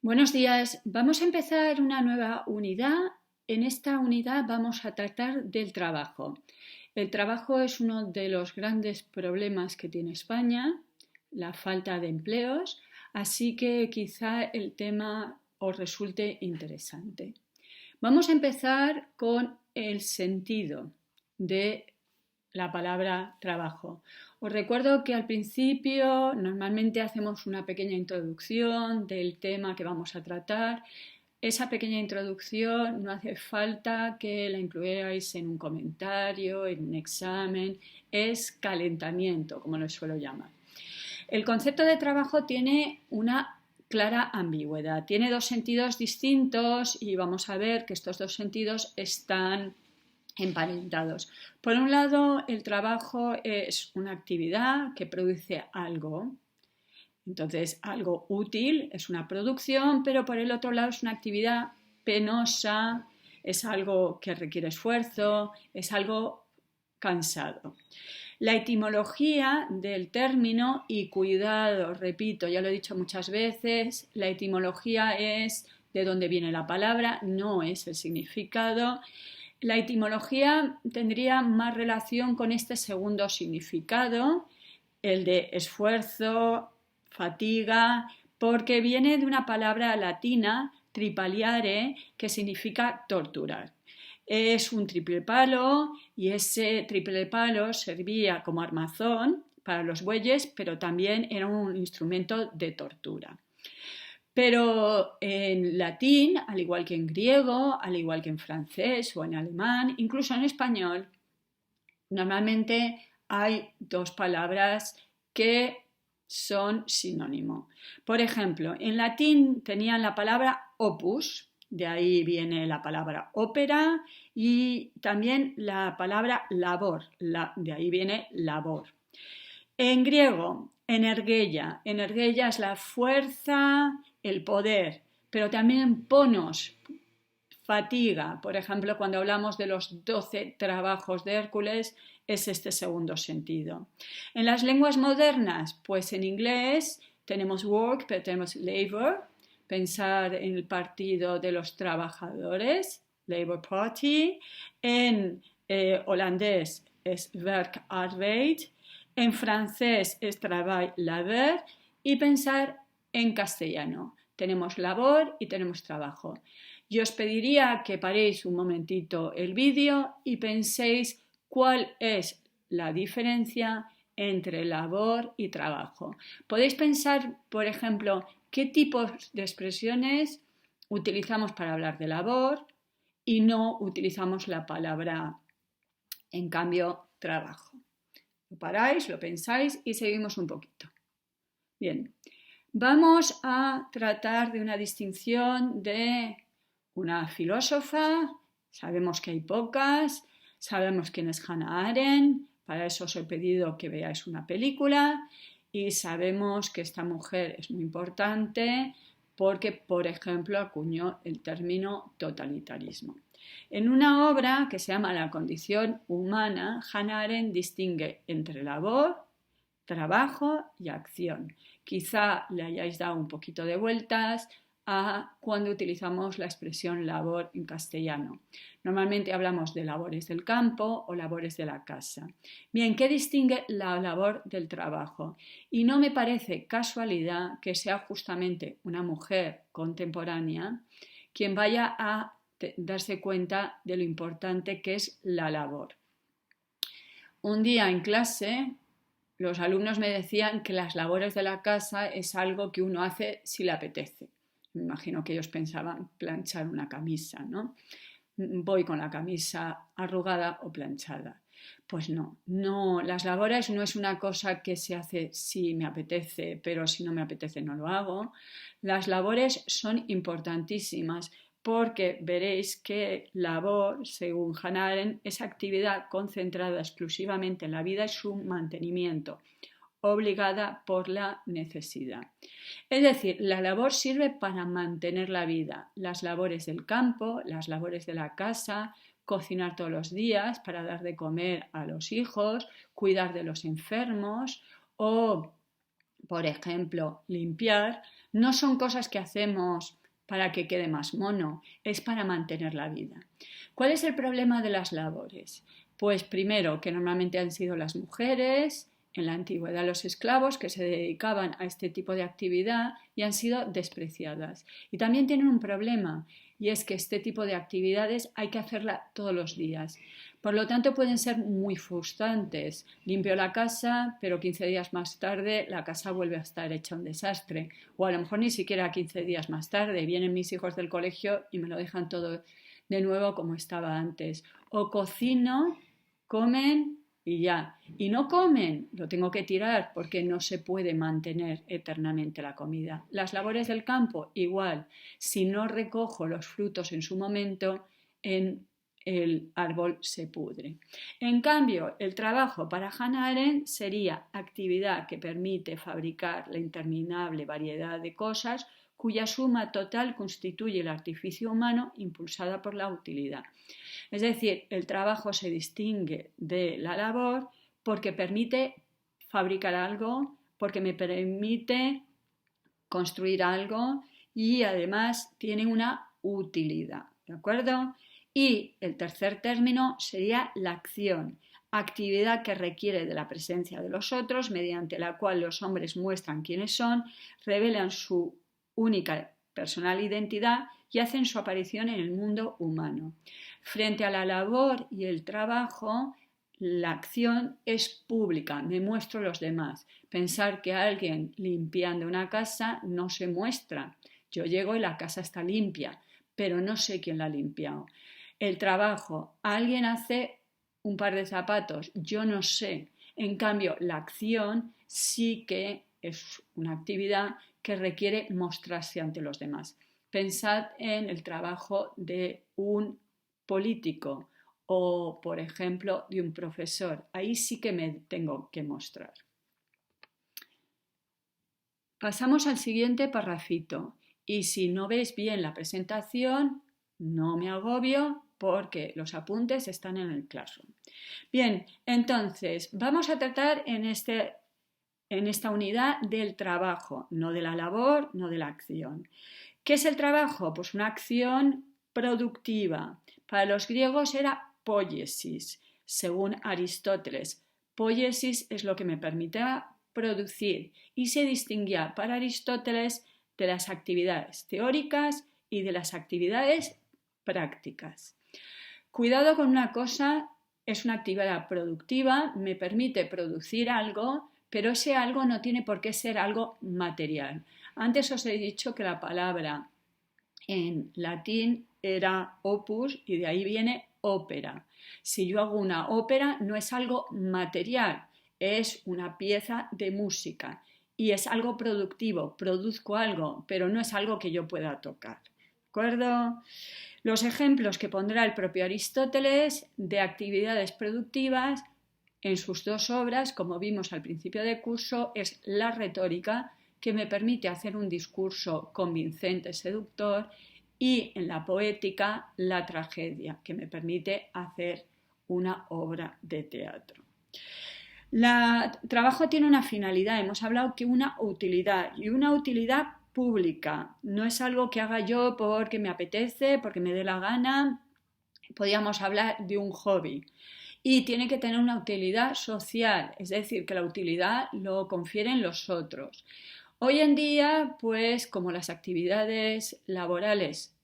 Buenos días, vamos a empezar una nueva unidad. En esta unidad vamos a tratar del trabajo. El trabajo es uno de los grandes problemas que tiene España, la falta de empleos, así que quizá el tema os resulte interesante. Vamos a empezar con el sentido de la palabra trabajo. Os recuerdo que al principio normalmente hacemos una pequeña introducción del tema que vamos a tratar. Esa pequeña introducción no hace falta que la incluyáis en un comentario, en un examen, es calentamiento, como lo suelo llamar. El concepto de trabajo tiene una clara ambigüedad, tiene dos sentidos distintos y vamos a ver que estos dos sentidos están emparentados. Por un lado, el trabajo es una actividad que produce algo, entonces algo útil, es una producción, pero por el otro lado es una actividad penosa, es algo que requiere esfuerzo, es algo cansado. La etimología del término, y cuidado, repito, ya lo he dicho muchas veces, la etimología es de dónde viene la palabra, no es el significado. La etimología tendría más relación con este segundo significado, el de esfuerzo, fatiga, porque viene de una palabra latina, tripaliare, que significa torturar. Es un triple palo y ese triple palo servía como armazón para los bueyes, pero también era un instrumento de tortura. Pero en latín, al igual que en griego, al igual que en francés o en alemán, incluso en español, normalmente hay dos palabras que son sinónimo. Por ejemplo, en latín tenían la palabra opus, de ahí viene la palabra ópera, y también la palabra labor, de ahí viene labor. En griego, energeia. Energeia es la fuerza, el poder, pero también ponos, fatiga. Por ejemplo, cuando hablamos de los 12 trabajos de Hércules, es este segundo sentido. En las lenguas modernas, pues en inglés tenemos work, pero tenemos labor. Pensar en el partido de los trabajadores, Labour Party. En holandés es werk, arbeid. En francés es travail, labeur. Y pensar en castellano. Tenemos labor y tenemos trabajo. Yo os pediría que paréis un momentito el vídeo y penséis cuál es la diferencia entre labor y trabajo. Podéis pensar, por ejemplo, qué tipos de expresiones utilizamos para hablar de labor y no utilizamos la palabra, en cambio, trabajo. Lo paráis, lo pensáis y seguimos un poquito. Bien, vamos a tratar de una distinción de una filósofa. Sabemos que hay pocas, sabemos quién es Hannah Arendt, para eso os he pedido que veáis una película, y sabemos que esta mujer es muy importante porque, por ejemplo, acuñó el término totalitarismo. En una obra que se llama La condición humana, Hannah Arendt distingue entre labor, trabajo y acción. Quizá le hayáis dado un poquito de vueltas a cuando utilizamos la expresión labor en castellano. Normalmente hablamos de labores del campo o labores de la casa. Bien, ¿qué distingue la labor del trabajo? Y no me parece casualidad que sea justamente una mujer contemporánea quien vaya a darse cuenta de lo importante que es la labor. Un día en clase los alumnos me decían que las labores de la casa es algo que uno hace si le apetece. Me imagino que ellos pensaban planchar una camisa, ¿no? Voy con la camisa arrugada o planchada. Pues no, las labores no es una cosa que se hace si me apetece, pero si no me apetece no lo hago. Las labores son importantísimas porque veréis que labor, según Hannah Arendt, es actividad concentrada exclusivamente en la vida y su mantenimiento, obligada por la necesidad. Es decir, la labor sirve para mantener la vida. Las labores del campo, las labores de la casa, cocinar todos los días para dar de comer a los hijos, cuidar de los enfermos o, por ejemplo, limpiar, No son cosas que hacemos para que quede más mono, es para mantener la vida. ¿Cuál es el problema de las labores? Pues primero, que normalmente han sido las mujeres, en la antigüedad los esclavos que se dedicaban a este tipo de actividad y han sido despreciadas. Y también tienen un problema, y es que este tipo de actividades hay que hacerla todos los días. Por lo tanto, pueden ser muy frustrantes. Limpio la casa, pero 15 días más tarde la casa vuelve a estar hecha un desastre. O a lo mejor ni siquiera 15 días más tarde. Vienen mis hijos del colegio y me lo dejan todo de nuevo como estaba antes. O cocino, comen y ya. Y no comen, lo tengo que tirar porque no se puede mantener eternamente la comida. Las labores del campo, igual. Si no recojo los frutos en su momento, el árbol se pudre. En cambio, el trabajo para Hannah Arendt sería actividad que permite fabricar la interminable variedad de cosas cuya suma total constituye el artificio humano impulsada por la utilidad. Es decir, el trabajo se distingue de la labor porque permite fabricar algo, porque me permite construir algo y además tiene una utilidad, ¿de acuerdo? Y el tercer término sería la acción, actividad que requiere de la presencia de los otros, mediante la cual los hombres muestran quiénes son, revelan su única personal identidad y hacen su aparición en el mundo humano. Frente a la labor y el trabajo, la acción es pública, me muestro a los demás. Pensar que alguien limpiando una casa no se muestra. Yo llego y la casa está limpia, pero no sé quién la ha limpiado. El trabajo, alguien hace un par de zapatos, yo no sé. En cambio, la acción sí que es una actividad que requiere mostrarse ante los demás. Pensad en el trabajo de un político o, por ejemplo, de un profesor. Ahí sí que me tengo que mostrar. Pasamos al siguiente parrafito. Y si no veis bien la presentación, no me agobio porque los apuntes están en el Classroom. Bien, entonces vamos a tratar en esta unidad del trabajo, no de la labor, no de la acción. ¿Qué es el trabajo? Pues una acción productiva. Para los griegos era poiesis, según Aristóteles. Poiesis es lo que me permitía producir y se distinguía para Aristóteles de las actividades teóricas y de las actividades prácticas. Cuidado con una cosa, es una actividad productiva, me permite producir algo, pero ese algo no tiene por qué ser algo material. Antes os he dicho que la palabra en latín era opus y de ahí viene ópera. Si yo hago una ópera no es algo material, es una pieza de música y es algo productivo, produzco algo, pero no es algo que yo pueda tocar. ¿De acuerdo? Los ejemplos que pondrá el propio Aristóteles de actividades productivas en sus dos obras, como vimos al principio del curso, es la retórica, que me permite hacer un discurso convincente, seductor, y en la poética, la tragedia, que me permite hacer una obra de teatro. El trabajo tiene una finalidad, hemos hablado que una utilidad, y una utilidad pública, no es algo que haga yo porque me apetece, porque me dé la gana, podríamos hablar de un hobby. Y tiene que tener una utilidad social, es decir, que la utilidad lo confieren los otros. Hoy en día, pues como las actividades laborales,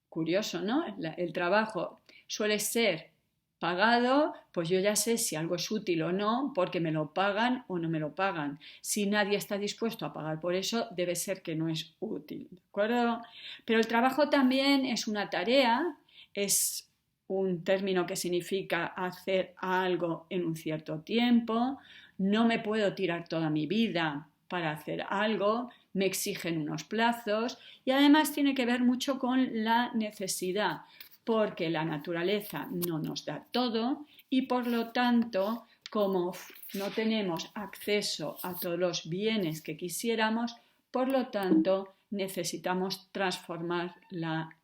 curioso, ¿no? El trabajo suele ser pagado, pues yo ya sé si algo es útil o no, porque me lo pagan o no me lo pagan. Si nadie está dispuesto a pagar por eso, debe ser que no es útil, ¿de acuerdo? Pero el trabajo también es una tarea, es un término que significa hacer algo en un cierto tiempo. No me puedo tirar toda mi vida para hacer algo, me exigen unos plazos y además tiene que ver mucho con la necesidad, porque la naturaleza no nos da todo y por lo tanto, como no tenemos acceso a todos los bienes que quisiéramos, por lo tanto necesitamos transformar la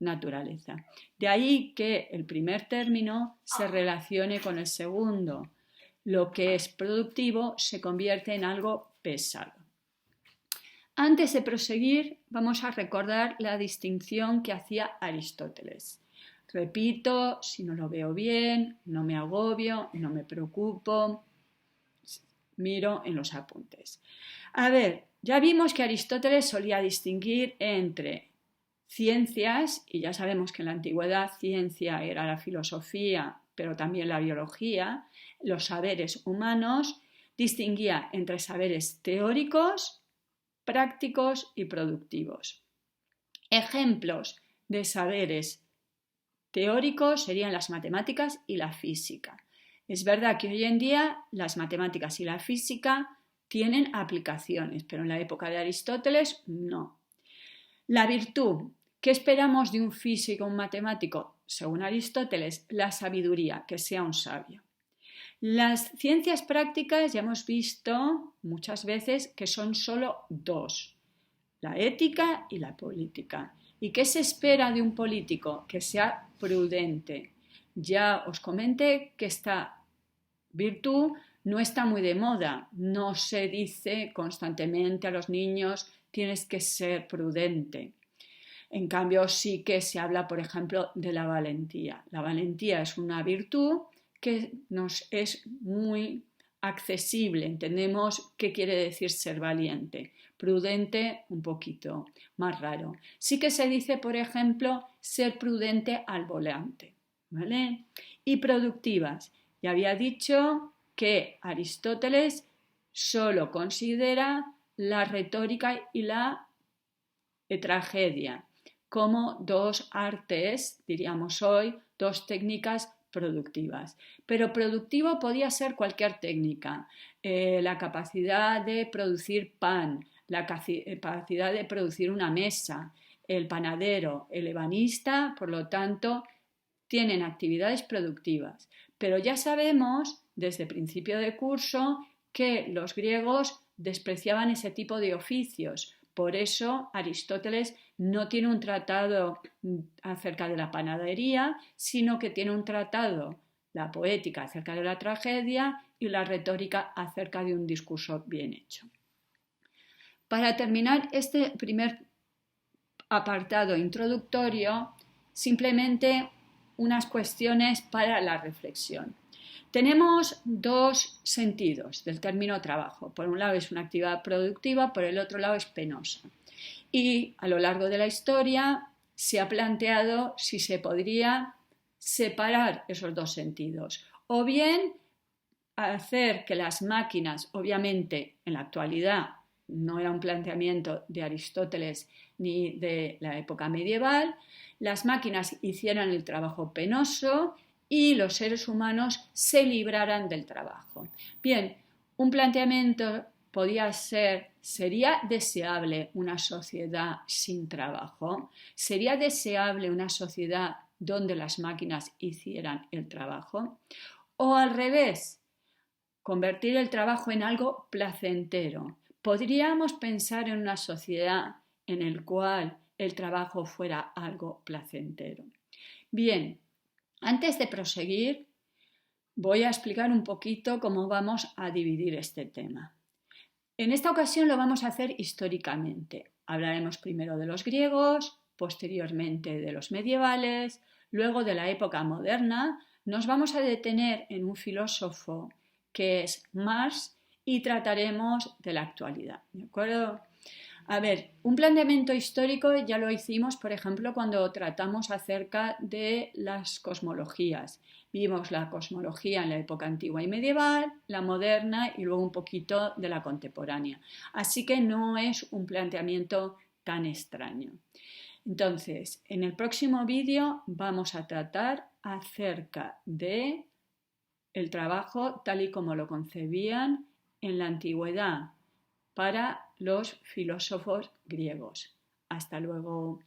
naturaleza. De ahí que el primer término se relacione con el segundo. Lo que es productivo se convierte en algo pesado. Antes de proseguir, vamos a recordar la distinción que hacía Aristóteles. Repito, si no lo veo bien, no me agobio, no me preocupo, miro en los apuntes. A ver, ya vimos que Aristóteles solía distinguir entre ciencias, y ya sabemos que en la antigüedad ciencia era la filosofía, pero también la biología, los saberes humanos, distinguía entre saberes teóricos, prácticos y productivos. Ejemplos de saberes teóricos serían las matemáticas y la física. Es verdad que hoy en día las matemáticas y la física tienen aplicaciones, pero en la época de Aristóteles no. La virtud. ¿Qué esperamos de un físico o un matemático? Según Aristóteles, la sabiduría, que sea un sabio. Las ciencias prácticas ya hemos visto muchas veces que son solo dos, la ética y la política. ¿Y qué se espera de un político? Que sea prudente. Ya os comenté que esta virtud no está muy de moda. No se dice constantemente a los niños tienes que ser prudente. En cambio, sí que se habla, por ejemplo, de la valentía. La valentía es una virtud que nos es muy accesible. Entendemos qué quiere decir ser valiente. Prudente, un poquito más raro. Sí que se dice, por ejemplo, ser prudente al volante, ¿vale? Y productivas. Ya había dicho que Aristóteles solo considera la retórica y la tragedia como dos artes, diríamos hoy, dos técnicas productivas. Pero productivo podía ser cualquier técnica. La capacidad de producir pan, la capacidad de producir una mesa, el panadero, el ebanista, por lo tanto, tienen actividades productivas. Pero ya sabemos, desde principio de curso, que los griegos despreciaban ese tipo de oficios. Por eso Aristóteles no tiene un tratado acerca de la panadería, sino que tiene un tratado, la poética, acerca de la tragedia y la retórica acerca de un discurso bien hecho. Para terminar este primer apartado introductorio, simplemente unas cuestiones para la reflexión. Tenemos dos sentidos del término trabajo. Por un lado es una actividad productiva, por el otro lado es penosa. Y a lo largo de la historia se ha planteado si se podría separar esos dos sentidos. O bien hacer que las máquinas, obviamente en la actualidad no era un planteamiento de Aristóteles ni de la época medieval, las máquinas hicieran el trabajo penoso y los seres humanos se libraran del trabajo. Bien, un planteamiento podía ser, ¿sería deseable una sociedad sin trabajo? ¿Sería deseable una sociedad donde las máquinas hicieran el trabajo? O al revés, convertir el trabajo en algo placentero. ¿Podríamos pensar en una sociedad en la cual el trabajo fuera algo placentero? Bien, antes de proseguir, voy a explicar un poquito cómo vamos a dividir este tema. En esta ocasión lo vamos a hacer históricamente. Hablaremos primero de los griegos, posteriormente de los medievales, luego de la época moderna. Nos vamos a detener en un filósofo que es Marx y trataremos de la actualidad, ¿de acuerdo? A ver, un planteamiento histórico ya lo hicimos, por ejemplo, cuando tratamos acerca de las cosmologías. Vimos la cosmología en la época antigua y medieval, la moderna y luego un poquito de la contemporánea. Así que no es un planteamiento tan extraño. Entonces, en el próximo vídeo vamos a tratar acerca de el trabajo tal y como lo concebían en la antigüedad para los filósofos griegos. Hasta luego.